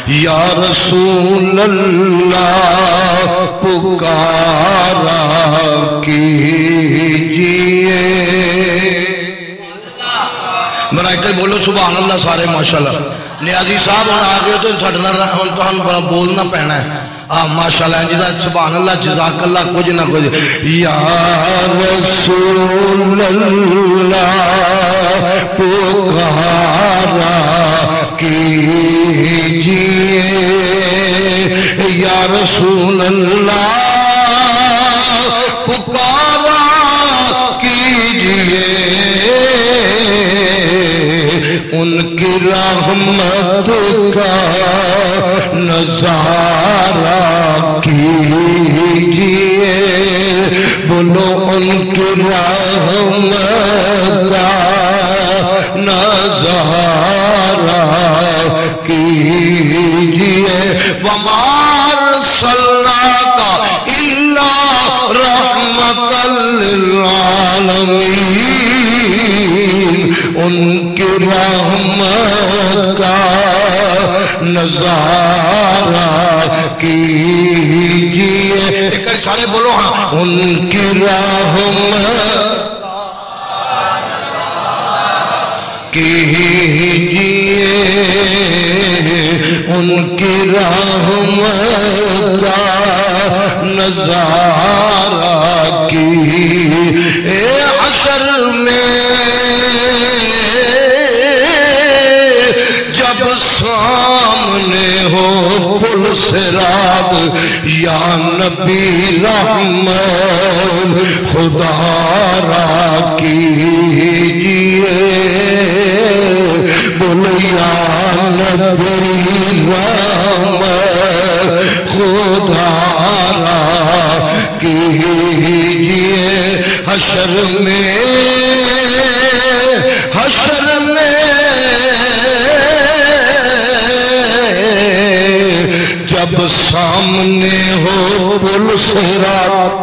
یا رسول اللہ پکارا کیجئے. مرائکل بولو سبحان اللہ سارے ماشاءاللہ. نیازی صاحب ہوں آگے تو سڑنا تو بولنا پینا ہے. ماشاءاللہ جدا سبحان اللہ جزاک اللہ کچھ نہ کچھ. یا رسول اللہ پکارا کیجئے. یا رسول اللہ پکارا کیجئے. ان کی رحمت کا نظارہ کیجئے. بولو ان کی رحمت کا نظارہ کیجئے. وما ارسلناک الا رحمۃ للعالمین. ان کی رحمت کا نظارہ کیجئے. ایک سارے بولو ہاں. ان کی رحمت کیجئے. ان کی رحمت کا نظارہ کیجئے. حشر میں جب سامنے ہو پل صراط یا نبی رحمت خدا را کیجئے. بولو یا نبی رحمت خدا را کیجئے. حشر میں جب سامنے ہو پل صراط.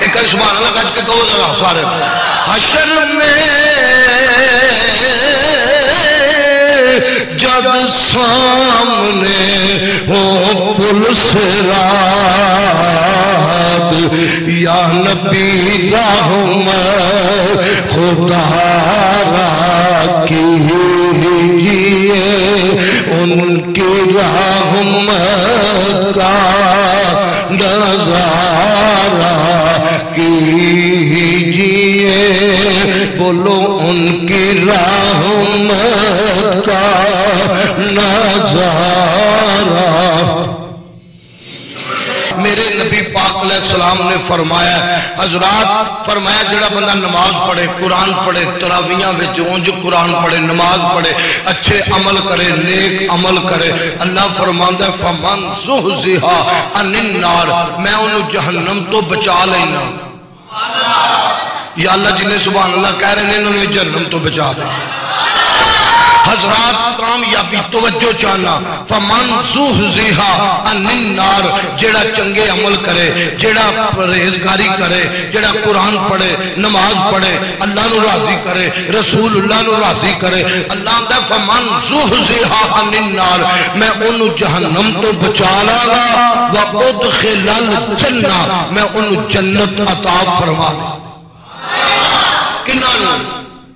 ایک سبحان اللہ کہتے کے کہو ذرا سارے. حشر میں جب سامنے ہو پل صراط یا نبی رحمت خدا را کیجئے. ان کی رحمت کا نظارہ کیجئے. بولو ان کی رحمت کا نظارہ. میرے نبی پاک علیہ السلام نے فرمایا حضرات فرمایا جڑا بندہ نماز پڑھے قرآن پڑھے تراویحاں وچ اونج قرآن پڑھے نماز پڑھے اچھے عمل کرے نیک عمل کرے اللہ فرماندا ہے فمن زحزح عن النار میں انہوں جہنم تو بچا لینا. یا اللہ جنہیں سبحان اللہ کہہ رہے ہیں انہوں نے جہنم تو بچا دے. حضرات کامیابی توجہ چاہنا فمن زحزح عن النار جڑا چنگے عمل کرے جڑا پرہیزگاری کرے جڑا قرآن پڑھے نماز پڑھے اللہ نو راضی کرے رسول اللہ نو راضی کرے. اللہ دا فمن زحزح عن النار میں انہوں جہنم تو بچا لاگا وادخل الجنہ میں انہوں جنت عطا فرما دے. کنہاں نوں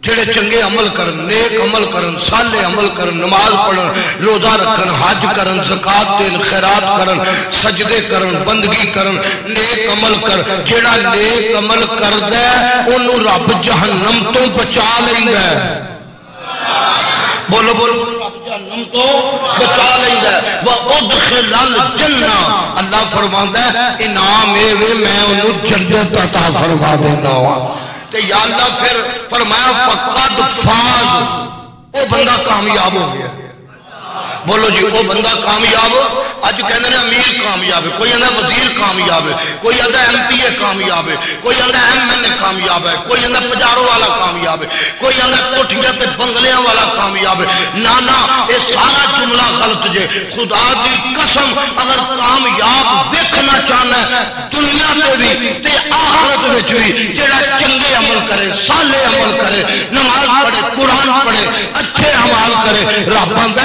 جڑے چنگے عمل کرن نیک عمل کرن صالح عمل کرن نماز پڑھن روزہ رکھن حج کرن زکات دین خیرات کرن سجدے کرن بندگی کرن نیک عمل کر. جڑا نیک عمل کردا ہے اونوں رب جہنم تو بچا لیندا ہے. بولو بولو رب جہنم تو بچا لیندا ہے. وادخل الجنہ اللہ فرماندا ہے انعام اے میں اونوں جنت عطا فرما دینا وا. تے یا اللہ پھر فرمایا فقد فاز او بندہ کامیاب ہو گیا. بولو جی وہ بندہ کامیاب اج کہنے نے امیر کامیاب ہے کوئی اندہ وزیر کامیاب ہے کوئی اندہ ایم پی اے کامیاب ہے کوئی اندہ ایم این اے کامیاب ہے کوئی اندہ پجاروں والا کامیاب ہے کوئی اندہ کوٹھیاں تے بنگلیاں والا کامیاب ہے. نانا یہ سارا جملہ غلط جے. خدا دی قسم اگر کامیاب دیکھنا چاہنا ہے دنیا تے بھی تے آخرت وچ بھی جڑا چنگے عمل کرے صالح عمل کرے نماز پڑھے قرآن پڑھے اچھے اعمال کرے رب آندا